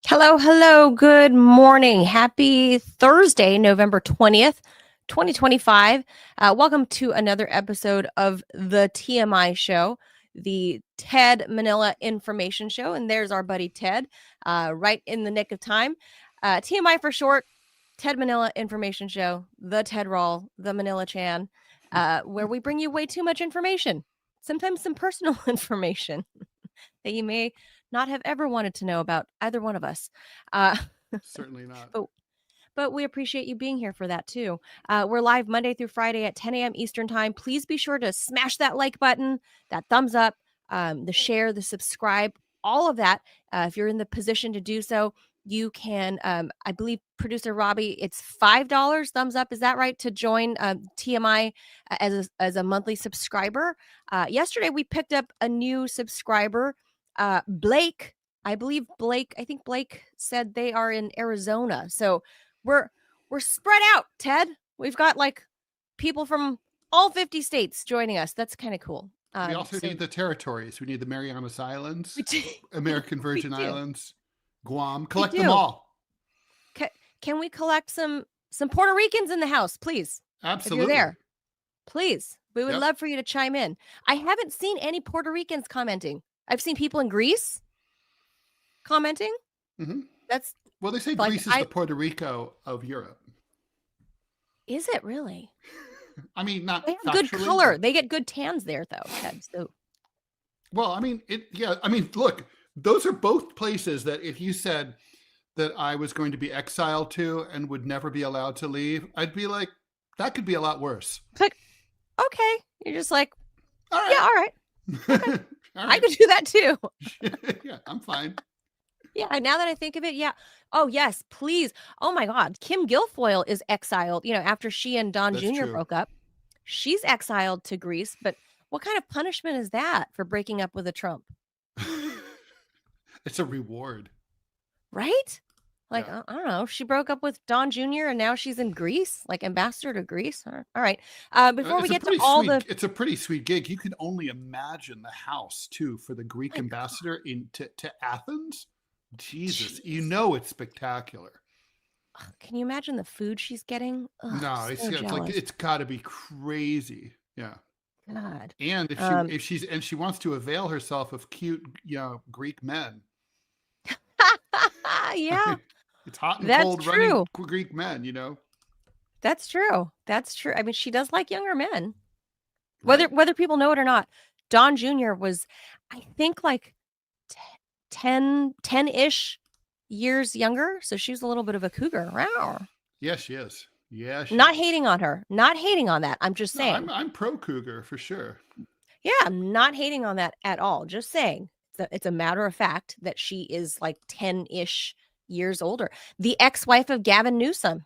Hello, hello. Good morning. Happy Thursday, November 20th, 2025. Welcome to another episode of the TMI show, the Ted Manila Information Show. And there's our buddy Ted, right in the nick of time. TMI for short, Ted Manila Information Show, the Ted Rall, the Manila Chan, where we bring you way too much information, sometimes some personal information that you may not have ever wanted to know about either one of us. Uh, Certainly not. but we appreciate you being here for that too. We're live Monday through Friday at 10 a.m. Eastern time. Please be sure to smash that like button, that thumbs up, the share, the subscribe, all of that. If you're in the position to do so, you can, I believe, producer Robbie, it's $5 thumbs up. Is that right? To join TMI as a monthly subscriber. Yesterday, we picked up a new subscriber, Blake. I think Blake said they are in Arizona. So we're spread out, Ted. We've got like people from all 50 states joining us. That's kind of cool. We also need the territories. We need the Marianas Islands, American Virgin Islands, Guam. Collect them all. Can we collect some Puerto Ricans in the house, please? Absolutely. If you're there, please. We would love for you to chime in. I haven't seen any Puerto Ricans commenting. I've seen people in Greece commenting. Mm-hmm. Well, they say Greece is the Puerto Rico of Europe. Is it really? I mean, not they have good color. They get good tans there, though, Ted. So, well, I mean, look, those are both places that if you said that I was going to be exiled to and would never be allowed to leave, I'd be like, that could be a lot worse. Like, okay, you're just like, all right. Yeah, all right. Okay. All right. I could do that too. Yeah, I'm fine. Yeah, now that I think of it, yeah. Oh, yes, please. Oh, my God. Kim Guilfoyle is exiled, after she and Don Jr. broke up. She's exiled to Greece. But what kind of punishment is that for breaking up with a Trump? It's a reward. Right? Like, yeah. I don't know. She broke up with Don Jr. and now she's in Greece, like ambassador to Greece. All right. Before we get to all it's a pretty sweet gig. You can only imagine the house, too, for the Greek ambassador to Athens. Jesus, it's spectacular. Can you imagine the food she's getting? Ugh, no, it's got to be crazy. Yeah. God. And if she wants to avail herself of cute, Greek men. Yeah. It's hot and cold running Greek men, That's true. I mean, she does like younger men. Whether people know it or not. Don Jr. was, I think, like 10-ish years younger. So she's a little bit of a cougar. Wow. Yes, she is. Yeah. Not hating on her. Not hating on that. I'm just saying. I'm pro cougar for sure. Yeah, I'm not hating on that at all. Just saying. It's a matter of fact that she is like 10-ish years older. The ex-wife of Gavin Newsom.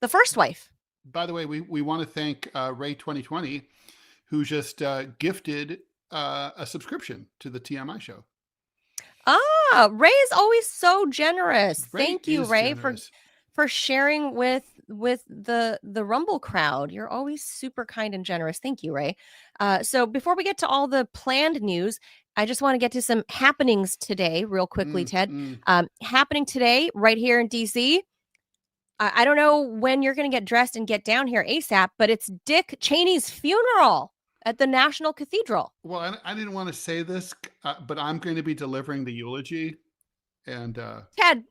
The first wife. By the way, we want to thank Ray 2020, who just gifted a subscription to the TMI show. Ray is always so generous. Thank you, Ray, for sharing with the Rumble crowd. You're always super kind and generous. Thank you, Ray. So before we get to all the planned news, I just want to get to some happenings today real quickly, Ted. Happening today right here in DC. I don't know when you're going to get dressed and get down here ASAP, but it's Dick Cheney's funeral at the National Cathedral. Well, I didn't want to say this, but I'm going to be delivering the eulogy. And Ted,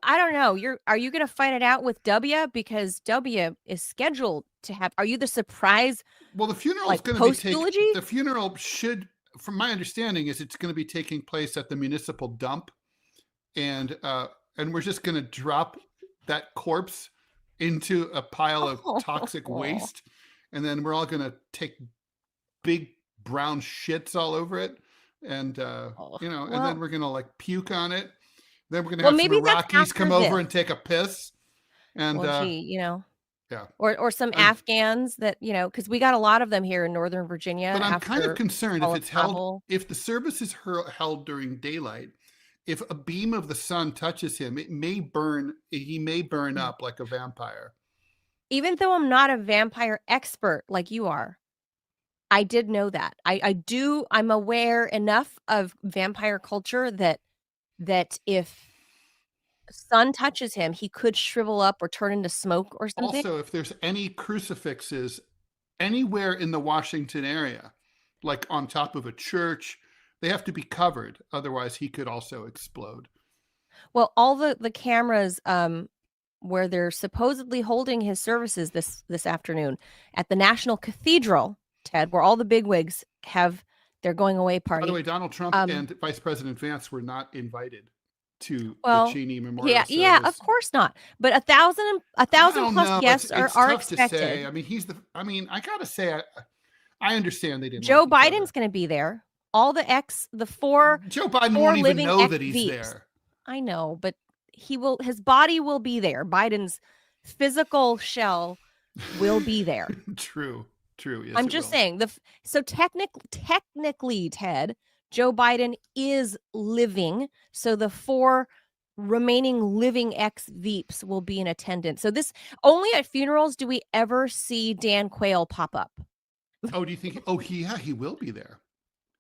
I don't know. Are you going to fight it out with W? Because W is scheduled to have. Are you the surprise? Well, the funeral is going to be eulogy. The funeral should, from my understanding, it's going to be taking place at the municipal dump, and we're just going to drop that corpse into a pile of toxic waste, and then we're all going to take big brown shits all over it, and and then we're going to like puke on it. Then we're going to have some Iraqis come over and take a piss. And, yeah. Or some Afghans that, because we got a lot of them here in Northern Virginia. But I'm kind of concerned if it's held, if the service is held during daylight, if a beam of the sun touches him, he may burn up like a vampire. Even though I'm not a vampire expert like you are, I did know that. I'm aware enough of vampire culture that if sun touches him, he could shrivel up or turn into smoke or something. Also, if there's any crucifixes anywhere in the Washington area, like on top of a church, they have to be covered. Otherwise, he could also explode. Well, all the cameras where they're supposedly holding his services this afternoon at the National Cathedral, Ted, where all the bigwigs have their going away party. By the way, Donald Trump and Vice President Vance were not invited to the Cheney Memorial service. Yeah, of course not. But 1,000 plus guests are expected. To say. I mean, I gotta say, I understand they didn't. Joe Biden's going to be there. All the four. Joe Biden won't even know that he's there. I know, but his body will be there. Biden's physical shell will be there. True. Yes, I'm just saying so technically, Ted, Joe Biden is living. So the 4 remaining living ex-Veeps will be in attendance. So only at funerals do we ever see Dan Quayle pop up. Oh, do you think? Oh, he will be there.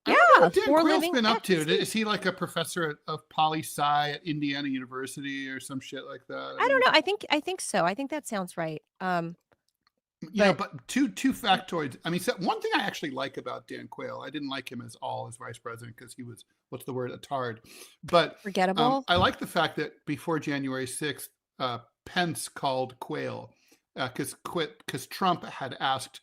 Yeah, what Dan Quayle's been up to. Is he like a professor of poli-sci at Indiana University or some shit like that? I don't know. I think so. I think that sounds right. But two factoids. I mean, one thing I actually like about Dan Quayle, I didn't like him as vice president because he was, what's the word, a tard. But forgettable. I like the fact that before January 6th, Pence called Quayle because Trump had asked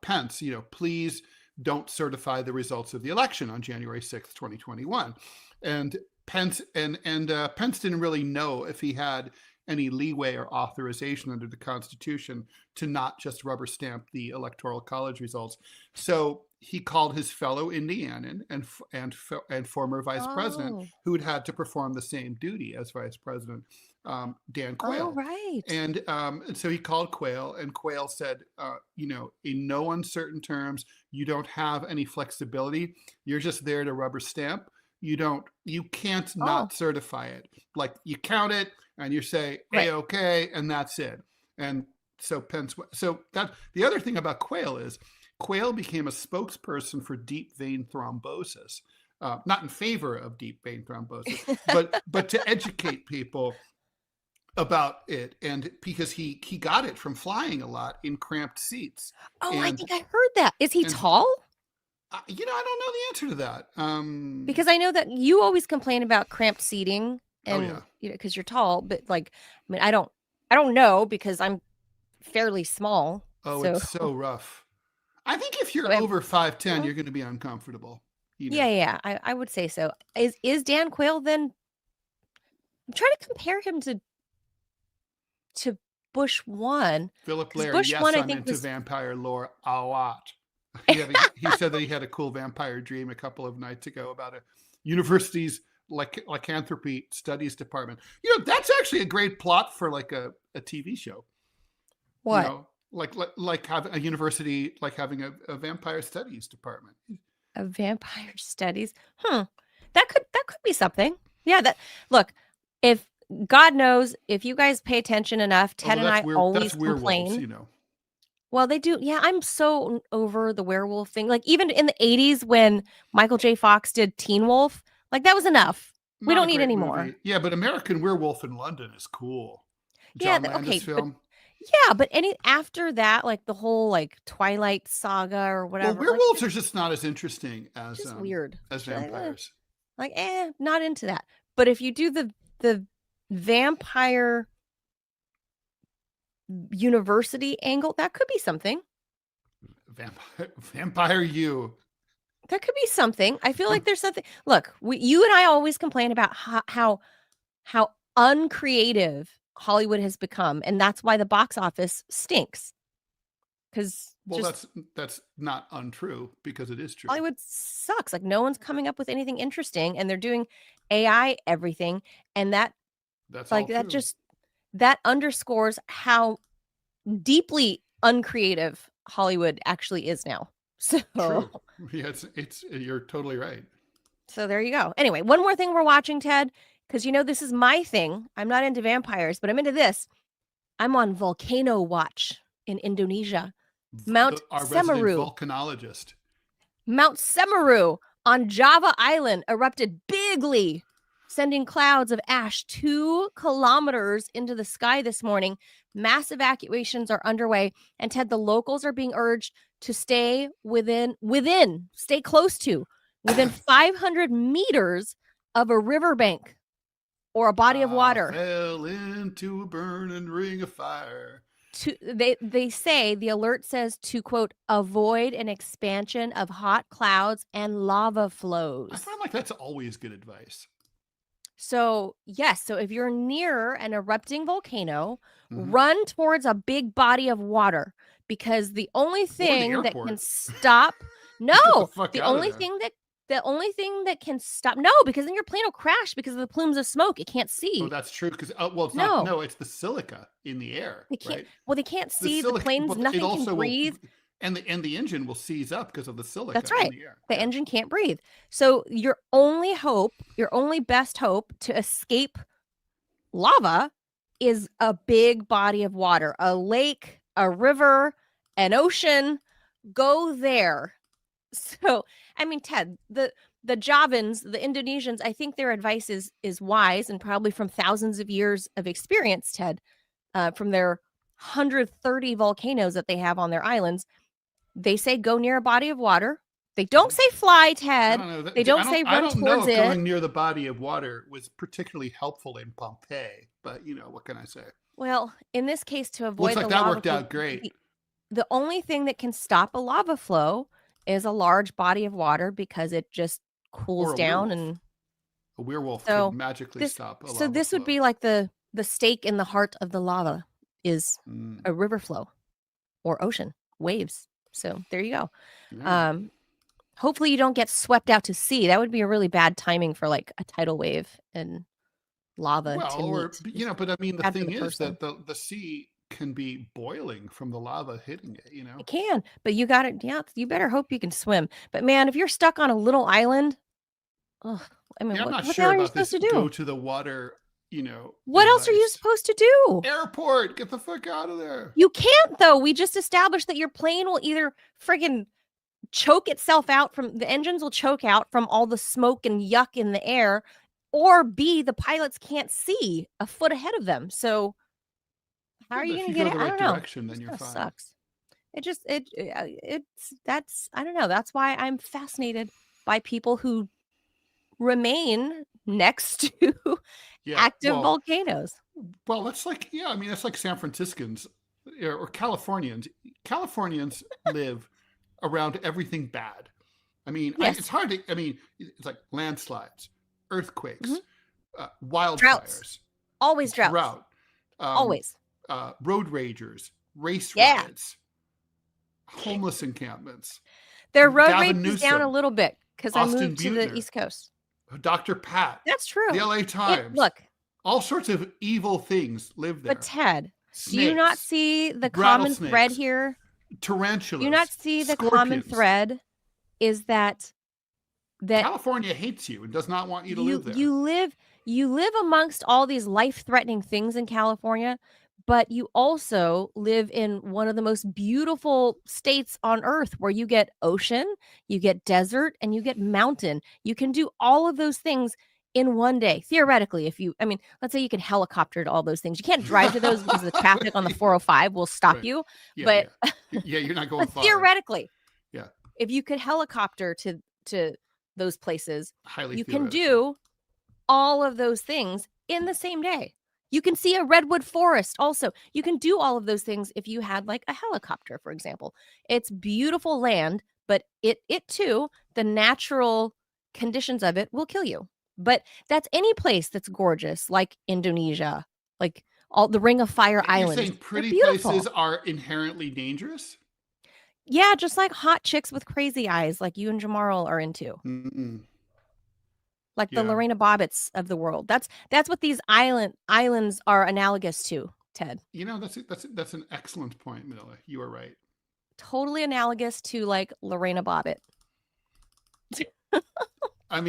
Pence, please don't certify the results of the election on January 6th, 2021. And Pence Pence didn't really know if he had any leeway or authorization under the Constitution to not just rubber stamp the Electoral College results. So he called his fellow Indianan and former vice president who had to perform the same duty as vice president, Dan Quayle. Oh, right. And so he called Quayle, and Quayle said, in no uncertain terms, you don't have any flexibility. You're just there to rubber stamp. You can't not certify it. Like, you count it and you say, hey, okay, and that's it. And so the other thing about Quayle is Quayle became a spokesperson for deep vein thrombosis, not in favor of deep vein thrombosis, but to educate people about it. And because he got it from flying a lot in cramped seats. I think I heard that. Is he tall? I don't know the answer to that. Because I know that you always complain about cramped seating and because you're tall, but I don't know because I'm fairly small. Oh, so. It's so rough. I think if you're over 5'10", you're going to be uncomfortable. Yeah, I would say so. Is Dan Quayle then? I'm trying to compare him to Bush 1. Philip Blair. Bush yes, 1, I'm into vampire lore a lot. He said that he had a cool vampire dream a couple of nights ago about a university's lycanthropy studies department. That's actually a great plot for like a TV show. What? Like having a university, like having a vampire studies department. A vampire studies? That could be something. Yeah. Look, if God knows, if you guys pay attention enough, Ted and I always complain. Well, they do. Yeah, I'm so over the werewolf thing. Like, even in the 80s when Michael J. Fox did Teen Wolf, like, that was enough. We don't need any more. Yeah, but American Werewolf in London is cool. John Landis film. But after that, like the whole like Twilight saga or whatever. Well, werewolves are just not as interesting as just weird as vampires. Not into that. But if you do the vampire university angle, that could be something. Vampire you. That could be something. I feel like there's something. Look, you and I always complain about how uncreative Hollywood has become, and that's why the box office stinks. Because that's not untrue, because it is true. Hollywood sucks. Like, no one's coming up with anything interesting, and they're doing AI everything, and that's like that. Just that underscores how deeply uncreative Hollywood actually is now. So true. Yeah, it's you're totally right. So there you go. Anyway, one more thing we're watching, Ted, because this is my thing. I'm not into vampires, but I'm into this. I'm on volcano watch in Indonesia. Mount Semeru. Volcanologist. Mount Semeru on Java Island erupted bigly sending clouds of ash 2 kilometers into the sky this morning. Mass evacuations are underway. And Ted, the locals are being urged to stay within, stay close to, within 500 meters of a riverbank or a body of water. Fell into a burning ring of fire. They say, the alert says to, quote, avoid an expansion of hot clouds and lava flows. I find like that's always good advice. So, yes. So if you're near an erupting volcano, run towards a big body of water, because the only thing that can stop, the only thing that can stop, because then your plane will crash because of the plumes of smoke. It can't see. Oh, that's true. Because it's not. No, it's the silica in the air. They can't. Right? Well, they can't see the planes. Nothing can breathe. And the engine will seize up because of the silica. That's right. In the air. The engine can't breathe. So your only best hope to escape lava is a big body of water, a lake, a river, an ocean. Go there. So, I mean, Ted, the Javans, the Indonesians, I think their advice is wise, and probably from thousands of years of experience, Ted, from their 130 volcanoes that they have on their islands. They say go near a body of water. They don't say fly, Ted. They don't say run towards it. I don't know if going near the body of water was particularly helpful in Pompeii, but what can I say? Well, in this case, to avoid looks like that worked out great. The only thing that can stop a lava flow is a large body of water, because it just cools down. And a werewolf could magically stop a lava flow. So this would be like the stake in the heart of the lava is a river flow or ocean waves. So there you go. Yeah. Hopefully you don't get swept out to sea. That would be a really bad timing for like a tidal wave and lava. But I mean, the thing is that the sea can be boiling from the lava hitting it, It can, but you got it. Yeah, you better hope you can swim. But man, if you're stuck on a little island, I mean, I'm not what sure are you about supposed this. to do? Go to the water, What else are you supposed to do? Airport, get the fuck out of there. You can't, though. We just established that your plane will either friggin' choke itself out the engines will choke out from all the smoke and yuck in the air, or B, the pilots can't see a foot ahead of them. So how are you going to get it? I don't know. Direction, then you're fine. Sucks. That's I don't know. That's why I'm fascinated by people who remain next to active volcanoes. Well, that's like, that's like San Franciscans or Californians. Californians live around everything bad. I mean, it's hard to, it's like landslides, earthquakes, wildfires. Droughts. Always droughts. Drought. Always. Road ragers, race riots, homeless encampments. Their road rage is down a little bit because I moved to the East Coast. Dr. Pat. That's true. The LA Times. Look. All sorts of evil things live there. But Ted, snakes, do you not see the common thread here? Tarantulas. Do you not see the common thread is that California hates you and does not want you to live there. You live amongst all these life-threatening things in California, but you also live in one of the most beautiful states on earth, where you get ocean, you get desert, and you get mountain. You can do all of those things in one day, theoretically. Let's say you can helicopter to all those things. You can't drive to those because the traffic on the 405 will stop you. You're not going far. Theoretically, yeah. If you could helicopter to those places, you can do all of those things in the same day. You can see a redwood forest also. You can do all of those things if you had like a helicopter, for example. It's beautiful land, but it too, the natural conditions of it will kill you. But that's any place that's gorgeous, like Indonesia, like all the Ring of Fire Islands. You're saying pretty places are inherently dangerous? Yeah, just like hot chicks with crazy eyes, like you and Jamaral are into. Mm-mm. Like the Lorena Bobbitts of the world. That's what these islands are analogous to, Ted. That's an excellent point, Manila. You are right. Totally analogous to like Lorena Bobbitt. I'm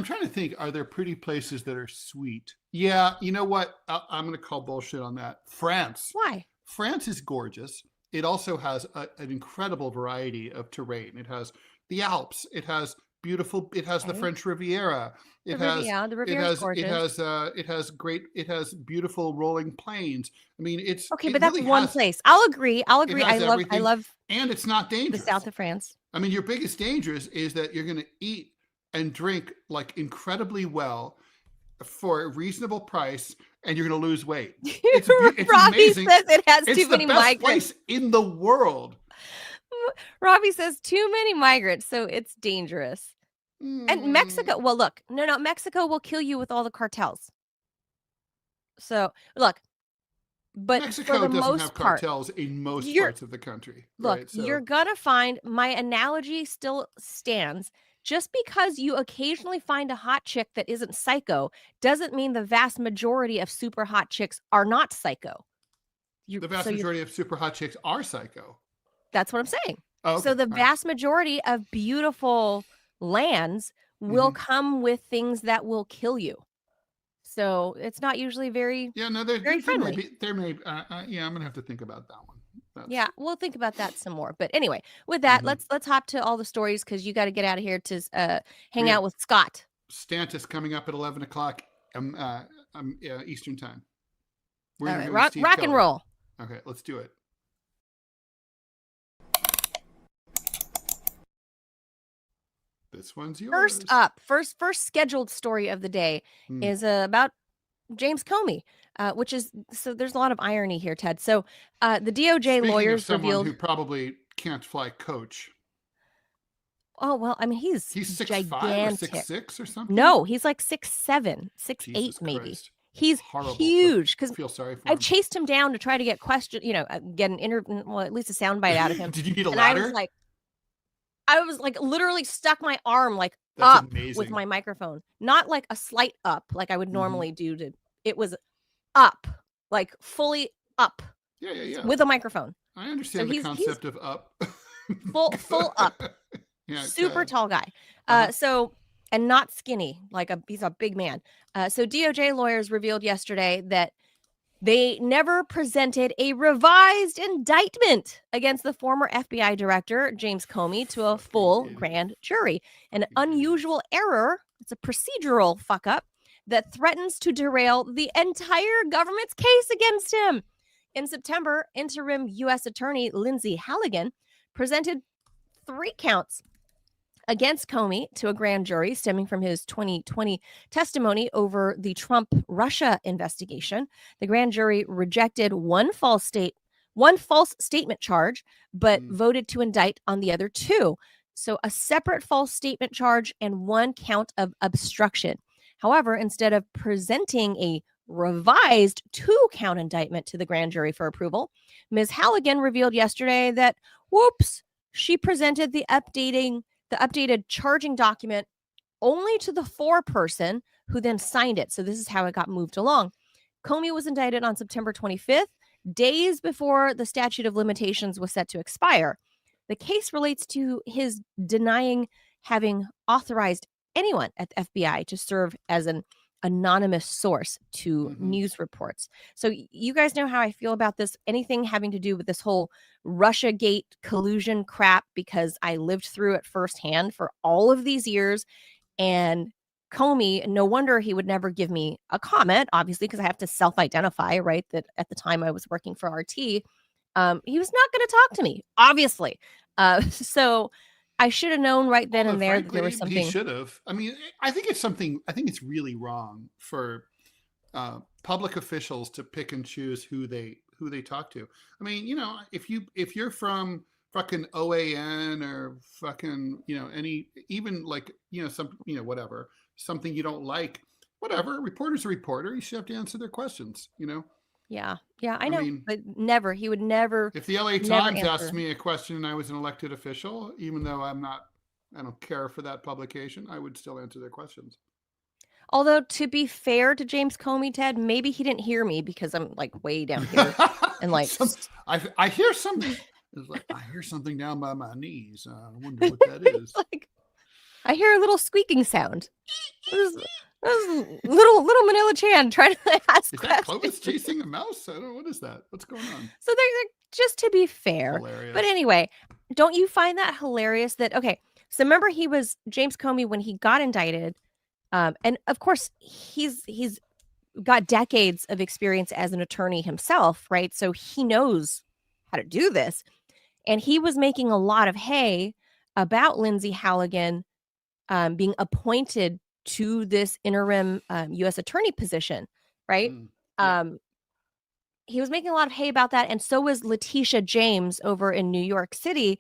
trying to think, are there pretty places that are sweet? Yeah, you know what? I'm going to call bullshit on that. France. Why? France is gorgeous. It also has an incredible variety of terrain. It has the Alps. It has beautiful. It has the French Riviera. The Riviera is gorgeous. It has beautiful rolling plains. I mean, but that's really one place. I'll agree. I love, and it's not dangerous. The south of France. I mean, your biggest danger is that you're going to eat and drink like incredibly well for a reasonable price, and you're going to lose weight. It's Robbie amazing. Says it has too many migrants. It's the best place in the world. Robbie says too many migrants, so it's dangerous. And Mexico, well, look, no, Mexico will kill you with all the cartels. So, look, but Mexico for the doesn't most have part, cartels in most parts of the country. Look, right? So, you're going to find, my analogy still stands. Just because you occasionally find a hot chick that isn't psycho doesn't mean the vast majority of super hot chicks are not psycho. The vast majority of super hot chicks are psycho. That's what I'm saying. Oh, okay. So the vast majority of beautiful lands will come with things that will kill you. So it's not usually very friendly. I'm gonna have to think about that one. Yeah, we'll think about that some more. But anyway, with that, let's hop to all the stories because you got to get out of here to hang out with Scott. Stantis coming up at 11 o'clock Eastern time. All right, rock and roll. Okay, let's do it. This one's yours. First up, first scheduled story of the day is about James Comey, which is, so there's a lot of irony here, Ted. So the DOJ lawyers revealed who probably can't fly coach. Oh, well, I mean, he's 6'5" gigantic. or 6'6" or something? No, he's like 6'7", 6'8" maybe. Christ. He's horrible. huge because feel sorry for him. I chased him down to try to get get an interview, well, at least a soundbite out of him. Did you need a ladder? I was like literally stuck my arm That's up amazing. with my microphone, not like a slight up like I would normally do. It was up, like fully up. Yeah. With a microphone. I understand the concept of up. full up. Yeah, super tall guy. And not skinny, he's a big man. So DOJ lawyers revealed yesterday that they never presented a revised indictment against the former FBI Director James Comey to a full grand jury. An unusual error, it's a procedural fuck up that threatens to derail the entire government's case against him. In September, interim U.S. Attorney Lindsay Halligan presented 3 counts against Comey to a grand jury stemming from his 2020 testimony over the Trump-Russia investigation. The grand jury rejected one false statement charge, but voted to indict on the other 2. So a separate false statement charge and 1 count of obstruction. However, instead of presenting a revised 2-count indictment to the grand jury for approval, Ms. Halligan revealed yesterday that, she presented the updated charging document only to the foreperson who then signed it. So this is how it got moved along. Comey was indicted on September 25th, days before the statute of limitations was set to expire. The case relates to his denying having authorized anyone at the FBI to serve as an anonymous source to news reports. So you guys know how I feel about this, anything having to do with this whole Russiagate collusion crap, because I lived through it firsthand for all of these years. And Comey, no wonder he would never give me a comment, obviously, because I have to self-identify, right? That at the time I was working for RT, he was not going to talk to me, obviously. So I should have known right then and there that there was something. He should have. I mean, I think it's really wrong for public officials to pick and choose who they talk to. I mean, if you're from fucking OAN or fucking, whatever, something you don't like, whatever, a reporter's a reporter. You should have to answer their questions, Yeah, I know, but never. He would never. If the LA Times asked me a question and I was an elected official, even though I don't care for that publication, I would still answer their questions. Although, to be fair to James Comey, Ted, maybe he didn't hear me because I'm way down here and I hear something. It's I hear something down by my knees. I wonder what that is. I hear a little squeaking sound. Little Manila Chan trying to ask questions. Is that Clovis chasing a mouse? I don't know. What is that? What's going on? So they're just to be fair. Hilarious. But anyway, don't you find that hilarious that, okay, So remember, he was James Comey when he got indicted, and of course he's got decades of experience as an attorney himself, right? So he knows how to do this, and he was making a lot of hay about Lindsay Halligan being appointed to this interim U.S. attorney position, right? Yeah. He was making a lot of hay about that, and so was Letitia James over in New York City.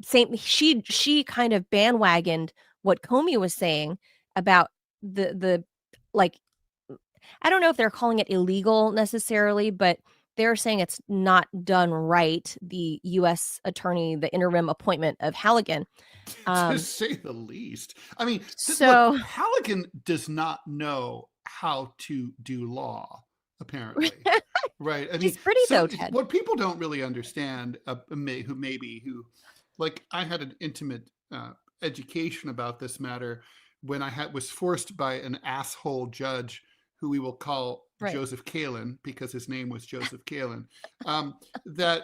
She kind of bandwagoned what Comey was saying about the like, I don't know if they're calling it illegal necessarily, but they're saying it's not done right. The U.S. attorney, the interim appointment of Halligan. To say the least. I mean, look, Halligan does not know how to do law, apparently. Right. I mean, she's pretty though, Ted. What people don't really understand, who like I had an intimate education about this matter when I was forced by an asshole judge who we will call Joseph Kalin, because his name was Joseph Kalin, that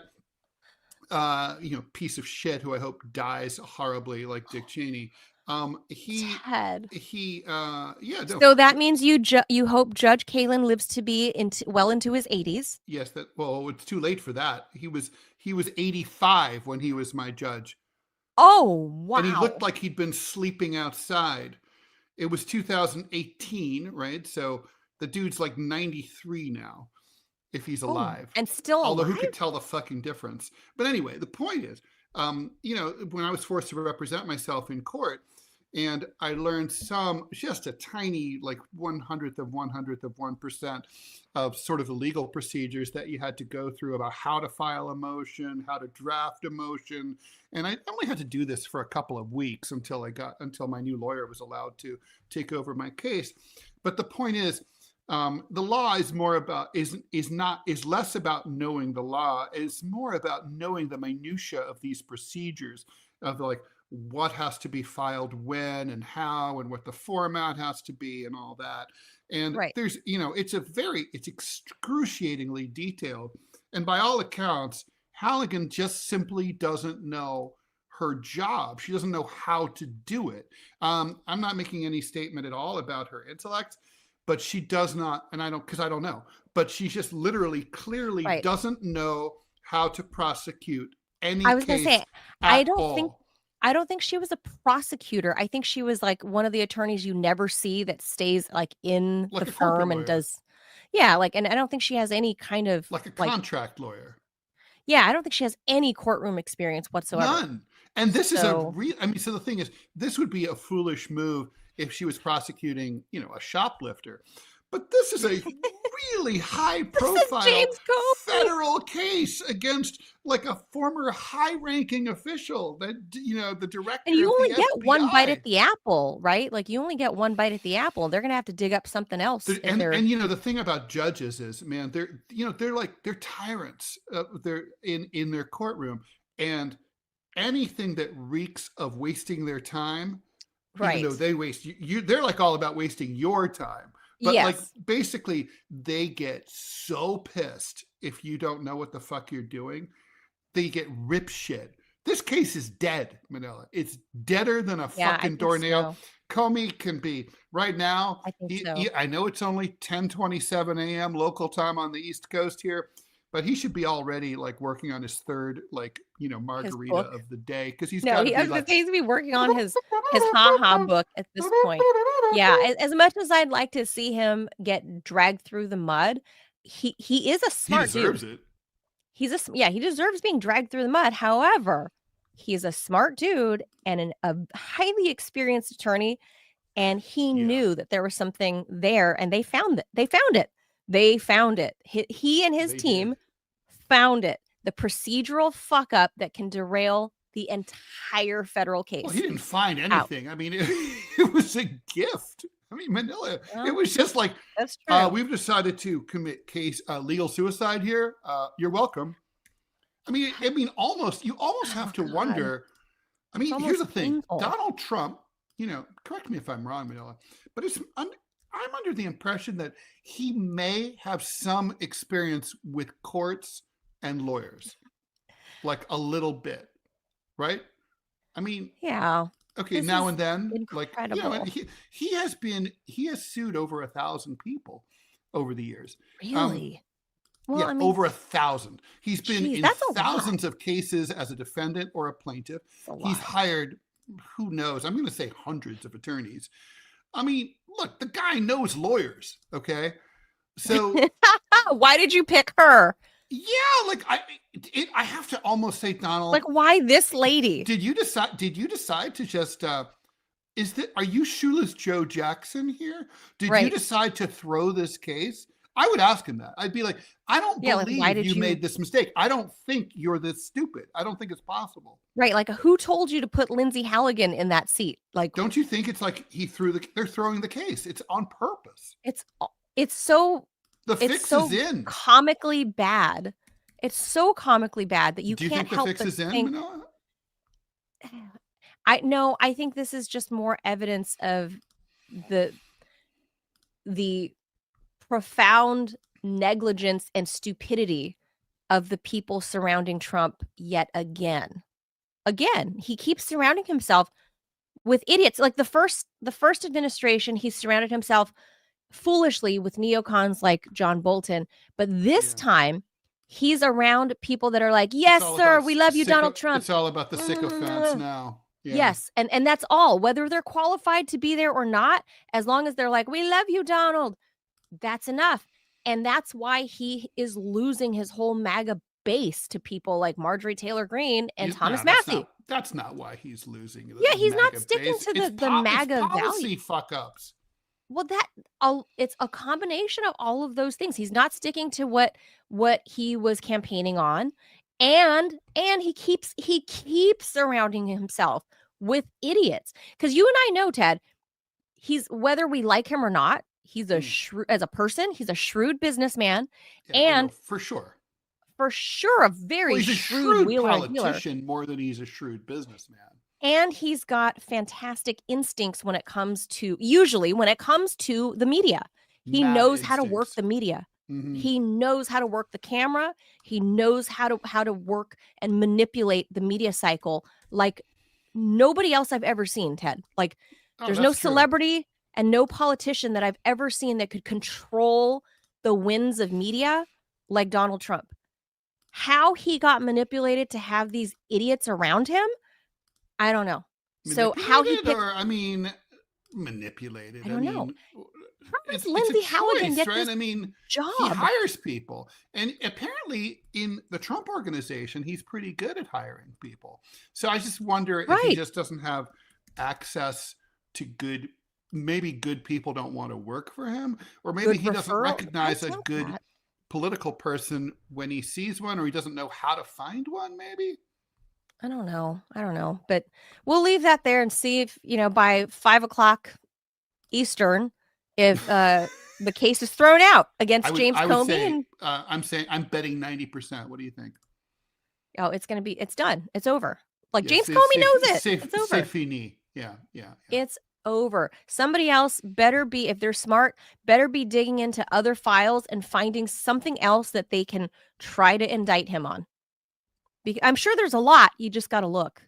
piece of shit who I hope dies horribly like Dick Cheney. Ted. No. So that means you hope Judge Kalin lives to be well into his 80s. Yes, it's too late for that. He was 85 when he was my judge. Oh, wow. And he looked like he'd been sleeping outside. It was 2018, right? So the dude's like 93 now, if he's alive. And still alive? Although who could tell the fucking difference? But anyway, the point is, when I was forced to represent myself in court, and I learned just a tiny, like 1/100th of 1% of sort of the legal procedures that you had to go through about how to file a motion, how to draft a motion. And I only had to do this for a couple of weeks until my new lawyer was allowed to take over my case. But the point is, the law is more about is less about knowing the law. It's more about knowing the minutia of these procedures, of like what has to be filed when and how and what the format has to be and all that. And there's, it's excruciatingly detailed. And by all accounts, Halligan just simply doesn't know her job. She doesn't know how to do it. I'm not making any statement at all about her intellect, but she does not, and I don't know, but she just literally clearly doesn't know how to prosecute any case. I was going to say, I don't think she was a prosecutor. I think she was like one of the attorneys you never see that stays like in the firm and does. Yeah. Like, and I don't think she has any kind of like a contract lawyer. Yeah. I don't think she has any courtroom experience whatsoever. None. And this is so the thing is, this would be a foolish move if she was prosecuting, a shoplifter. But this is a really high-profile federal case against like a former high-ranking official that, the director. And you only get one bite at the apple, right? Like you only get one bite at the apple. They're gonna have to dig up something else. And the thing about judges is, man, they're tyrants. They're in their courtroom, and anything that reeks of wasting their time, even though they waste they're like all about wasting your time. But like basically they get so pissed if you don't know what the fuck you're doing. They get rip shit. This case is dead, Manila. It's deader than a fucking doornail. So. Comey can be right now. I think I know it's only 10:27 a.m. local time on the East Coast here, but he should be already like working on his third, margarita of the day, because he's he's be working on his ha-ha book at this point. Yeah, as much as I'd like to see him get dragged through the mud, he is a smart dude. He deserves it. He deserves being dragged through the mud. However, he's a smart dude and a highly experienced attorney, and he knew that there was something there, and they found it. They found it. He and his team found it. The procedural fuck up that can derail the entire federal case. Well, he didn't find anything. I mean, it was a gift. I mean, Manila, it was just like, that's true. We've decided to commit legal suicide here. You're welcome. I mean, you almost have to wonder. I mean, here's the thing. Painful. Donald Trump, correct me if I'm wrong, Manila, but I'm under the impression that he may have some experience with courts and lawyers, like a little bit, right? I mean, yeah. Okay, now and then, incredible. like he has sued over 1,000 people over the years. Really? Well, yeah, I mean, over 1,000. He's been in thousands of cases as a defendant or a plaintiff. He's hired, who knows? I'm going to say hundreds of attorneys. I mean, look, the guy knows lawyers. Okay, so why did you pick her? Yeah, like I have to almost say, Donald. Like, why this lady? Did you decide to just? Are you Shoeless Joe Jackson here? Did you decide to throw this case? I would ask him that. I'd be like, I don't believe you made this mistake. I don't think you're this stupid. I don't think it's possible. Right. Like, who told you to put Lindsay Halligan in that seat? Like, don't you think it's like they're throwing the case? It's on purpose. It's so. The fix is in. Comically bad. It's so comically bad that you can't help but think. Do you think the fix is in, Manoa? I think this is just more evidence of the profound negligence and stupidity of the people surrounding Trump yet again. Again, he keeps surrounding himself with idiots. Like the first administration, he surrounded himself foolishly with neocons like John Bolton, but this time he's around people that are like, yes, sir, we love you, Donald Trump. It's all about the sycophants now. Yeah. Yes, and that's all. Whether they're qualified to be there or not, as long as they're like, we love you, Donald, that's enough. And that's why he is losing his whole MAGA base to people like Marjorie Taylor Greene and Thomas Massey. That's not why he's losing. Yeah, he's not sticking to the MAGA policy fuck ups. Well, it's a combination of all of those things. He's not sticking to what he was campaigning on, and he keeps surrounding himself with idiots. Because you and I know, Ted, he's, whether we like him or not, he's as a person, he's a shrewd businessman, and for sure, a very shrewd politician more than he's a shrewd businessman. And he's got fantastic instincts when it comes to the media. He knows how to work the media. Mm-hmm. He knows how to work the camera. He knows how to work and manipulate the media cycle like nobody else I've ever seen, Ted. Like there's no celebrity and no politician that I've ever seen that could control the winds of media like Donald Trump. How he got manipulated to have these idiots around him, I don't know. So how he manipulated? I don't know. It's Lindsay Halligan get right? This job. He hires people, and apparently in the Trump organization, he's pretty good at hiring people. So I just wonder if he just doesn't have access to good. Maybe good people don't want to work for him, or maybe he doesn't recognize a good political person when he sees one, or he doesn't know how to find one. Maybe. I don't know, but we'll leave that there and see if, by 5:00 Eastern, if the case is thrown out against James Comey. I'm betting 90%. What do you think? Oh, it's done. It's over. Like James Comey knows it. It's over. C'est fini. Yeah. It's over. Somebody else better be, if they're smart, better be digging into other files and finding something else that they can try to indict him on. I'm sure there's a lot. You just got to look.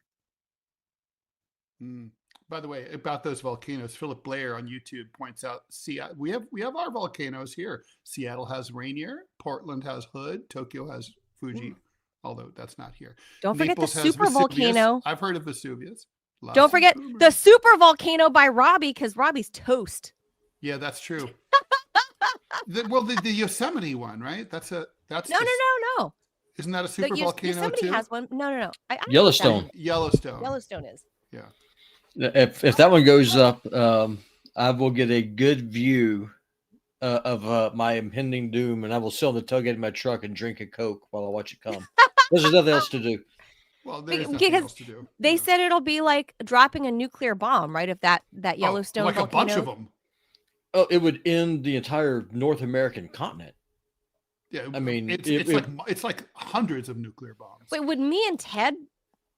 By the way, about those volcanoes, Philip Blair on YouTube points out, we have our volcanoes here. Seattle has Rainier, Portland has Hood, Tokyo has Fuji, although that's not here. Don't forget the super volcano. I've heard of Vesuvius. Don't forget the super volcano by Robbie, because Robbie's toast. Yeah, that's true. the Yosemite one, right? No. Isn't that a super volcano Yosemite too? Has one. No. Yellowstone. Yellowstone is. Yeah. If that one goes up, I will get a good view of my impending doom, and I will sit on the tailgate of my truck and drink a Coke while I watch it come. There's nothing else to do. Well, there's nothing else to do. They said it'll be like dropping a nuclear bomb, right? If that Yellowstone like volcano. A bunch of them. Oh, it would end the entire North American continent. Yeah, I mean, it's like hundreds of nuclear bombs. Wait, would me and Ted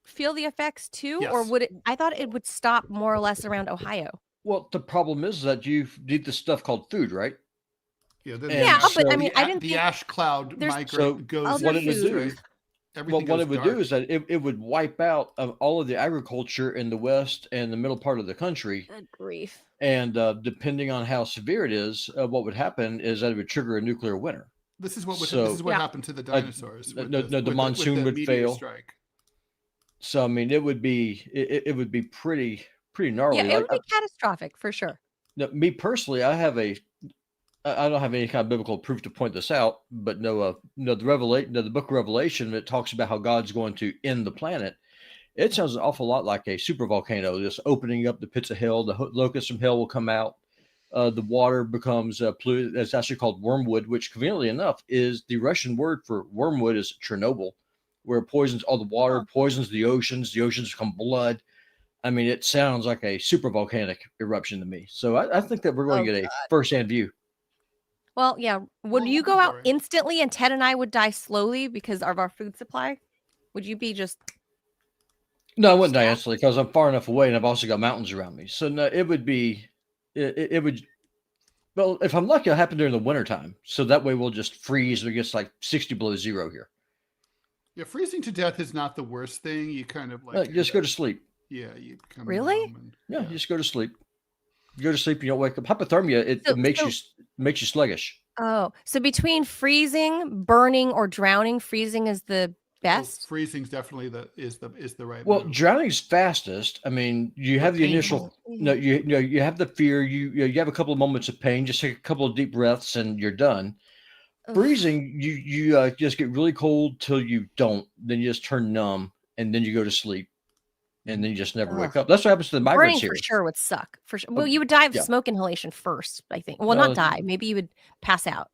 feel the effects too, yes. Or would it? I thought it would stop more or less around Ohio. Well, the problem is that you eat this stuff called food, right? Yeah, but I mean, I didn't. The ash cloud migrate goes. What it would do Everything what it would dark. do is that it would wipe out all of the agriculture in the west and the middle part of the country. Good grief. And depending on how severe it is, what would happen is that it would trigger a nuclear winter. This is what happened to the dinosaurs. The monsoon would fail. Strike. So I mean, it would be pretty gnarly. Yeah, it would be catastrophic for sure. Now, me personally, I don't have any kind of biblical proof to point this out, but the book of Revelation, it talks about how God's going to end the planet. It sounds an awful lot like a supervolcano, just opening up the pits of hell. The locusts from hell will come out. The water becomes polluted. It's actually called wormwood, which conveniently enough is the Russian word for wormwood is Chernobyl, where it poisons all the water, poisons the oceans. The oceans become blood. I mean, it sounds like a super volcanic eruption to me. So I think that we're going to get a first-hand view. Well, yeah. Would you go out instantly and Ted and I would die slowly because of our food supply? Would you be just... No, I wouldn't die instantly because I'm far enough away and I've also got mountains around me. So no, it would be... It would... Well, if I'm lucky, it'll happen during the wintertime. So that way we'll just freeze. It gets like 60 below zero here. Yeah, freezing to death is not the worst thing. You kind of like... just go to sleep. Yeah, you come really? You just go to sleep. You go to sleep, you don't wake up. Hypothermia, it makes you sluggish. Oh, so between freezing, burning, or drowning, freezing is the best? Well, freezing's definitely is the right Well, move. drowning's fastest. I mean, you have the initial you have the fear, you have a couple of moments of pain, just take a couple of deep breaths and you're done. Freezing, you just get really cold till you don't, then you just turn numb and then you go to sleep. And then you just never wake up. That's what happens to the migrants here. For sure would suck. For sure. Well, you would die of smoke inhalation first, I think. Well, not die. Maybe you would pass out.